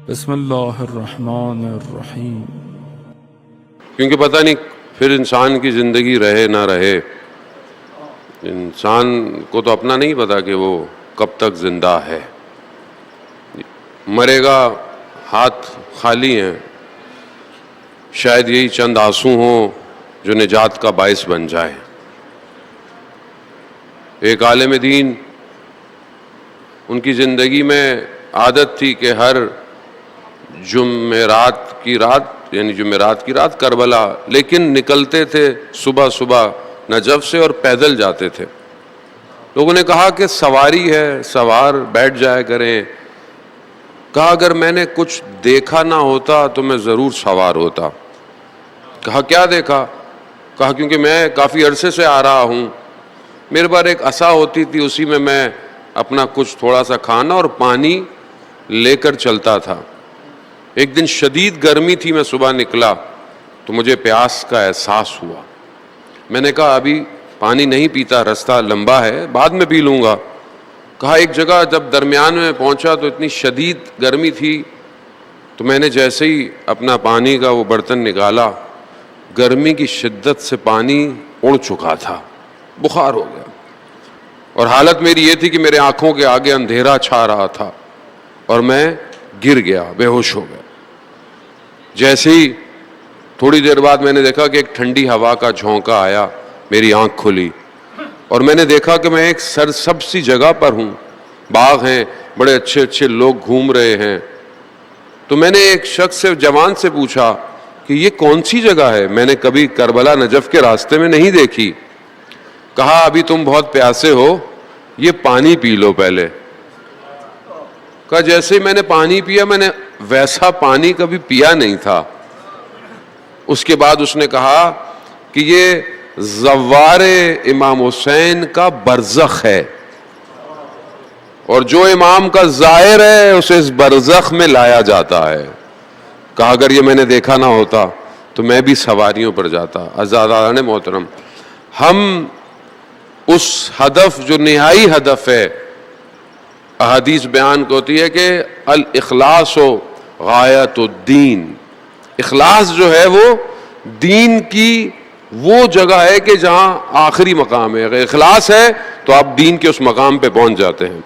بسم اللہ الرحمن الرحیم۔ کیونکہ پتہ نہیں پھر انسان کی زندگی رہے نہ رہے، انسان کو تو اپنا نہیں پتا کہ وہ کب تک زندہ ہے، مرے گا ہاتھ خالی ہیں، شاید یہی چند آنسو ہوں جو نجات کا باعث بن جائے۔ ایک عالم دین، ان کی زندگی میں عادت تھی کہ ہر جمعرات کی رات کربلا، لیکن نکلتے تھے صبح صبح نجف سے اور پیدل جاتے تھے۔ لوگوں نے کہا کہ سواری ہے، سوار بیٹھ جایا کریں۔ کہا اگر میں نے کچھ دیکھا نہ ہوتا تو میں ضرور سوار ہوتا۔ کہا کیا دیکھا؟ کہا کیونکہ میں کافی عرصے سے آ رہا ہوں، میرے پاس ایک عصا ہوتی تھی، اسی میں اپنا کچھ تھوڑا سا کھانا اور پانی لے کر چلتا تھا۔ ایک دن شدید گرمی تھی، میں صبح نکلا تو مجھے پیاس کا احساس ہوا۔ میں نے کہا ابھی پانی نہیں پیتا، راستہ لمبا ہے، بعد میں پی لوں گا۔ کہا ایک جگہ جب درمیان میں پہنچا تو اتنی شدید گرمی تھی، تو میں نے جیسے ہی اپنا پانی کا وہ برتن نکالا، گرمی کی شدت سے پانی اڑ چکا تھا، بخار ہو گیا، اور حالت میری یہ تھی کہ میرے آنکھوں کے آگے اندھیرا چھا رہا تھا اور میں گر گیا، بے ہوش ہو گیا۔ جیسے ہی تھوڑی دیر بعد میں نے دیکھا کہ ایک ٹھنڈی ہوا کا جھونکا آیا، میری آنکھ کھلی اور میں نے دیکھا کہ میں ایک سرسبز سی جگہ پر ہوں، باغ ہیں، بڑے اچھے اچھے لوگ گھوم رہے ہیں۔ تو میں نے ایک شخص سے، جوان سے پوچھا کہ یہ کون سی جگہ ہے؟ میں نے کبھی کربلا نجف کے راستے میں نہیں دیکھی۔ کہا ابھی تم بہت پیاسے ہو، یہ پانی پی لو پہلے۔ کہا جیسے ہی میں نے پانی پیا، میں نے ویسا پانی کبھی پیا نہیں تھا۔ اس کے بعد اس نے کہا کہ یہ زوار امام حسین کا برزخ ہے، اور جو امام کا زائر ہے اسے اس برزخ میں لایا جاتا ہے۔ کہا اگر یہ میں نے دیکھا نہ ہوتا تو میں بھی سواریوں پر جاتا۔ عزیزان محترم، ہم اس ہدف جو نہائی ہدف ہے، احادیث بیان ہوتی ہے کہ الاخلاص و غایت الدین، اخلاص جو ہے وہ دین کی وہ جگہ ہے کہ جہاں آخری مقام ہے۔ اگر اخلاص ہے تو آپ دین کے اس مقام پہ پہنچ جاتے ہیں۔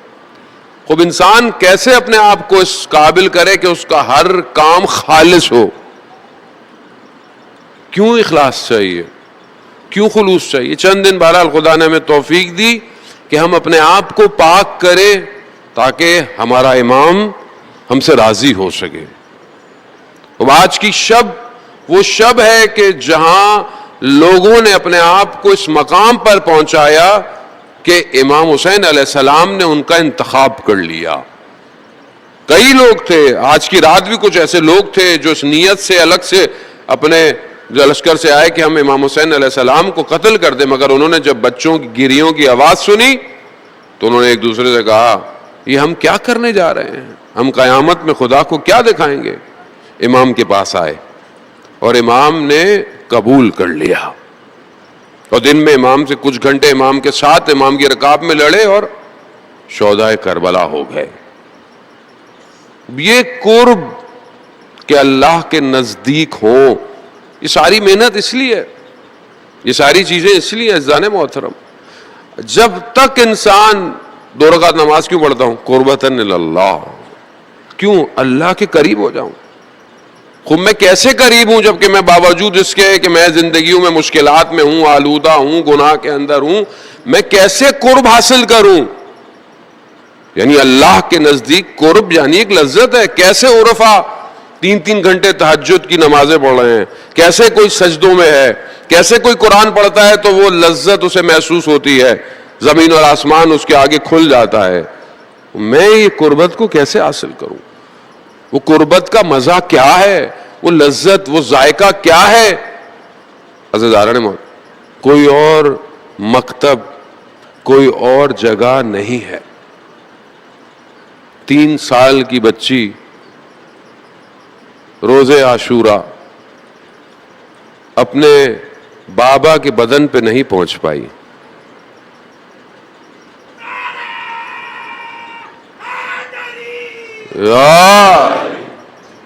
خوب انسان کیسے اپنے آپ کو اس قابل کرے کہ اس کا ہر کام خالص ہو؟ کیوں اخلاص چاہیے؟ کیوں خلوص چاہیے؟ چند دن بہرحال خدا نے ہمیں توفیق دی کہ ہم اپنے آپ کو پاک کریں تاکہ ہمارا امام ہم سے راضی ہو سکے۔ اب آج کی شب وہ شب ہے کہ جہاں لوگوں نے اپنے آپ کو اس مقام پر پہنچایا کہ امام حسین علیہ السلام نے ان کا انتخاب کر لیا۔ کئی لوگ تھے، آج کی رات بھی کچھ ایسے لوگ تھے جو اس نیت سے الگ سے اپنے لشکر سے آئے کہ ہم امام حسین علیہ السلام کو قتل کر دیں، مگر انہوں نے جب بچوں کی گریوں کی آواز سنی تو انہوں نے ایک دوسرے سے کہا یہ ہم کیا کرنے جا رہے ہیں؟ ہم قیامت میں خدا کو کیا دکھائیں گے؟ امام کے پاس آئے اور امام نے قبول کر لیا، اور دن میں امام سے کچھ گھنٹے امام کے ساتھ امام کی رکاب میں لڑے اور شہدائے کربلا ہو گئے۔ یہ قرب کہ اللہ کے نزدیک ہوں، یہ ساری محنت اس لیے، یہ ساری چیزیں اس لیے عزیزان محترم۔ جب تک انسان 2 رکعت نماز کیوں پڑھتا ہوں؟ قربتاً اللہ، کیوں؟ اللہ کے قریب ہو جاؤں۔ خود میں کیسے قریب ہوں جبکہ میں باوجود اس کے کہ میں زندگیوں میں مشکلات میں ہوں، آلودہ ہوں، گناہ کے اندر ہوں، میں کیسے قرب حاصل کروں؟ یعنی اللہ کے نزدیک قرب یعنی ایک لذت ہے۔ کیسے عرفا 3 گھنٹے تہجد کی نمازیں پڑھ رہے ہیں، کیسے کوئی سجدوں میں ہے، کیسے کوئی قرآن پڑھتا ہے تو وہ لذت اسے محسوس ہوتی ہے، زمین اور آسمان اس کے آگے کھل جاتا ہے۔ میں یہ قربت کو کیسے حاصل کروں؟ وہ قربت کا مزہ کیا ہے؟ وہ لذت، وہ ذائقہ کیا ہے؟ عزیزان محترم، کوئی اور مکتب، کوئی اور جگہ نہیں ہے۔ 3 سال کی بچی روز عاشورہ اپنے بابا کے بدن پہ نہیں پہنچ پائی۔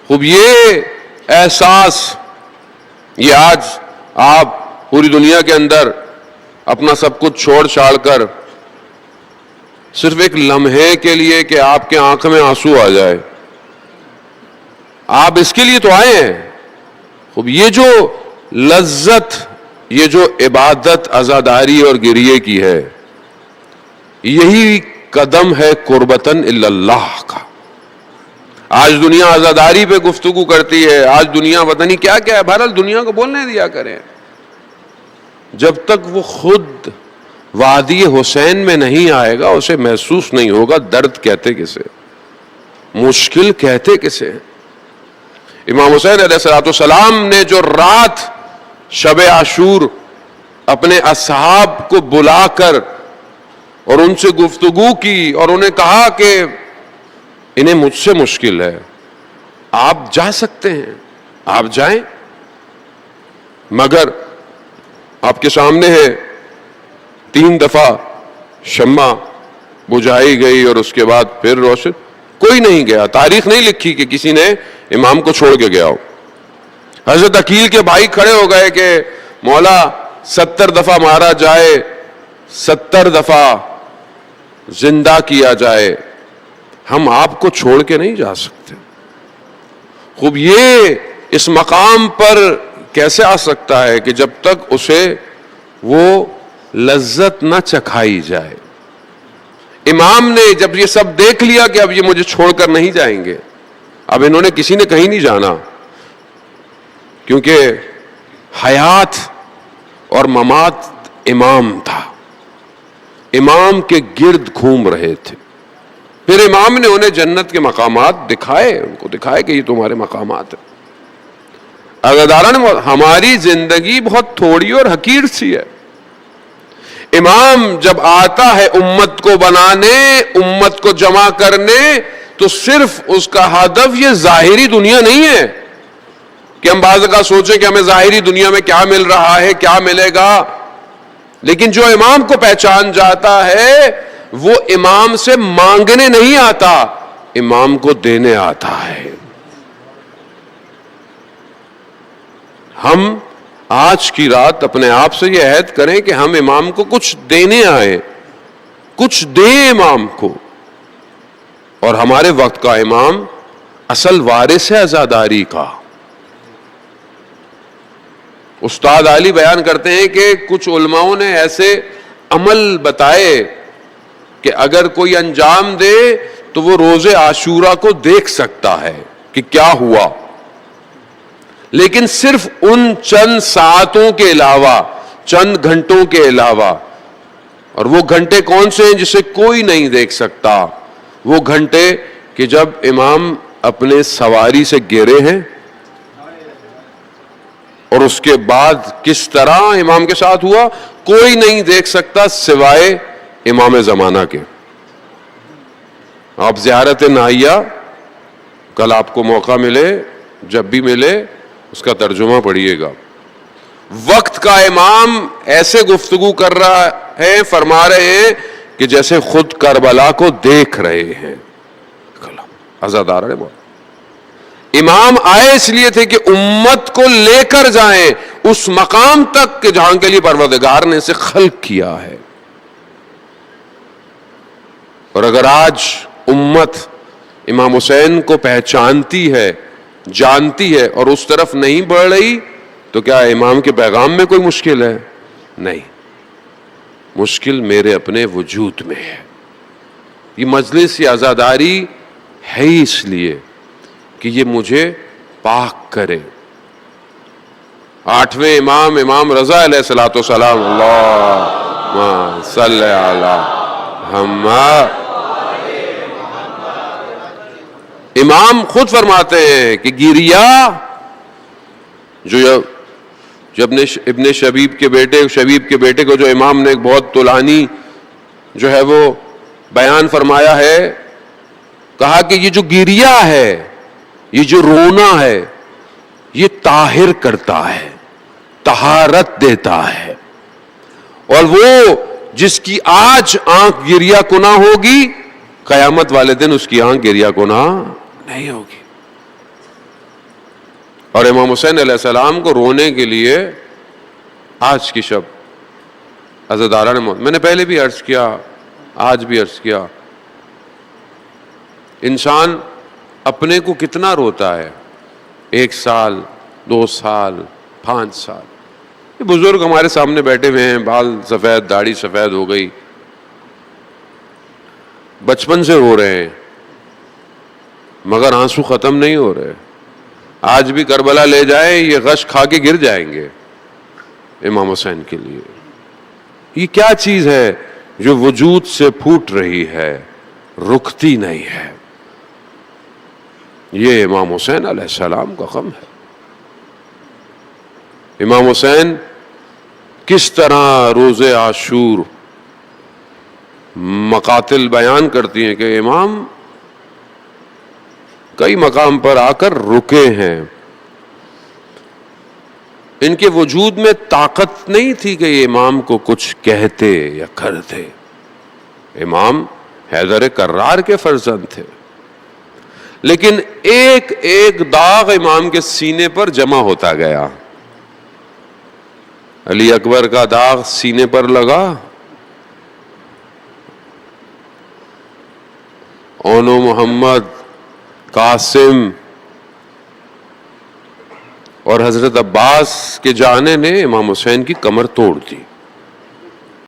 خوب یہ احساس، یہ آج آپ پوری دنیا کے اندر اپنا سب کچھ چھوڑ چھاڑ کر صرف ایک لمحے کے لیے کہ آپ کے آنکھ میں آنسو آ جائے، آپ اس کے لیے تو آئے ہیں۔ خوب یہ جو لذت، یہ جو عبادت عزاداری اور گریے کی ہے، یہی قدم ہے قربتاً اللہ کا۔ آج دنیا عزاداری پہ گفتگو کرتی ہے، آج دنیا پتہ نہیں کیا کیا ہے، بہرحال دنیا کو بولنے دیا کریں، جب تک وہ خود وادی حسین میں نہیں آئے گا اسے محسوس نہیں ہوگا درد کہتے کسے، مشکل کہتے کسے۔ امام حسین علیہ السلام نے جو رات شب عاشور اپنے اصحاب کو بلا کر اور ان سے گفتگو کی اور انہیں کہا کہ انہیں مجھ سے مشکل ہے، آپ جا سکتے ہیں، آپ جائیں، مگر آپ کے سامنے ہے 3 دفعہ شمع بجھائی گئی اور اس کے بعد پھر روشن، کوئی نہیں گیا، تاریخ نہیں لکھی کہ کسی نے امام کو چھوڑ کے گیا ہو۔ حضرت عقیل کے بھائی کھڑے ہو گئے کہ مولا 70 دفعہ مارا جائے، 70 دفعہ زندہ کیا جائے، ہم آپ کو چھوڑ کے نہیں جا سکتے۔ خوب یہ اس مقام پر کیسے آ سکتا ہے کہ جب تک اسے وہ لذت نہ چکھائی جائے۔ امام نے جب یہ سب دیکھ لیا کہ اب یہ مجھے چھوڑ کر نہیں جائیں گے، اب انہوں نے کسی نے کہیں نہیں جانا، کیونکہ حیات اور ممات امام تھا، امام کے گرد گھوم رہے تھے۔ پھر امام نے انہیں جنت کے مقامات دکھائے، ان کو دکھائے کہ یہ تمہارے مقامات ہیں۔ عزاداران، ہماری زندگی بہت تھوڑی اور حقیر سی ہے۔ امام جب آتا ہے امت کو بنانے، امت کو جمع کرنے، تو صرف اس کا ہدف یہ ظاہری دنیا نہیں ہے کہ ہم بعض کا سوچیں کہ ہمیں ظاہری دنیا میں کیا مل رہا ہے، کیا ملے گا، لیکن جو امام کو پہچان جاتا ہے وہ امام سے مانگنے نہیں آتا، امام کو دینے آتا ہے۔ ہم آج کی رات اپنے آپ سے یہ عہد کریں کہ ہم امام کو کچھ دینے آئے، کچھ دیں امام کو، اور ہمارے وقت کا امام اصل وارث ہے عزاداری کا۔ استاد علی بیان کرتے ہیں کہ کچھ علماؤں نے ایسے عمل بتائے کہ اگر کوئی انجام دے تو وہ روز عاشورہ کو دیکھ سکتا ہے کہ کیا ہوا، لیکن صرف ان چند ساعتوں کے علاوہ، چند گھنٹوں کے علاوہ، اور وہ گھنٹے کون سے ہیں جسے کوئی نہیں دیکھ سکتا، وہ گھنٹے کہ جب امام اپنے سواری سے گرے ہیں اور اس کے بعد کس طرح امام کے ساتھ ہوا، کوئی نہیں دیکھ سکتا سوائے امام زمانہ کے۔ آپ زیارت نائیہ کل آپ کو موقع ملے، جب بھی ملے اس کا ترجمہ پڑھیے گا۔ وقت کا امام ایسے گفتگو کر رہا ہے، فرما رہے ہیں کہ جیسے خود کربلا کو دیکھ رہے ہیں۔ عزادار ہے بہت۔ امام آئے اس لیے تھے کہ امت کو لے کر جائیں اس مقام تک کہ جہاں کے لیے پروردگار نے اسے خلق کیا ہے۔ اور اگر آج امت امام حسین کو پہچانتی ہے، جانتی ہے اور اس طرف نہیں بڑھ رہی، تو کیا امام کے پیغام میں کوئی مشکل ہے؟ نہیں، مشکل میرے اپنے وجود میں ہے۔ یہ مجلس یہ عزاداری ہے اس لیے کہ یہ مجھے پاک کرے۔ 8ویں امام، امام رضا علیہ السلام، اللہم صلی علی محمد، امام خود فرماتے ہیں کہ گیریا جو ابن شبیب کے بیٹے کو جو امام نے ایک بہت طولانی جو ہے وہ بیان فرمایا ہے، کہا کہ یہ جو گیریا ہے، یہ جو رونا ہے، یہ طاہر کرتا ہے، طہارت دیتا ہے، اور وہ جس کی آج آنکھ گریا کنا ہوگی، قیامت والے دن اس کی آنکھ گریا کنا نہیں ہوگی۔ اور امام حسین علیہ السلام کو رونے کے لیے آج کی شب عزاداران موت، میں نے پہلے بھی عرض کیا، آج بھی عرض کیا، انسان اپنے کو کتنا روتا ہے، 1 سال 2 سال 5 سال. یہ بزرگ ہمارے سامنے بیٹھے ہوئے ہیں، بال سفید، داڑھی سفید ہو گئی، بچپن سے رو رہے ہیں مگر آنسو ختم نہیں ہو رہے. آج بھی کربلا لے جائیں یہ غش کھا کے گر جائیں گے امام حسین کے لیے. یہ کیا چیز ہے جو وجود سے پھوٹ رہی ہے، رکتی نہیں ہے؟ یہ امام حسین علیہ السلام کا غم ہے. امام حسین کس طرح روز عاشور مقاتل بیان کرتی ہیں کہ امام کئی مقام پر آ کر رکے ہیں. ان کے وجود میں طاقت نہیں تھی کہ یہ امام کو کچھ کہتے یا کرتے. امام حیدر کرار کے فرزند تھے، لیکن ایک ایک داغ امام کے سینے پر جمع ہوتا گیا. علی اکبر کا داغ سینے پر لگا، اونو محمد، قاسم اور حضرت عباس کے جانے نے امام حسین کی کمر توڑ دی.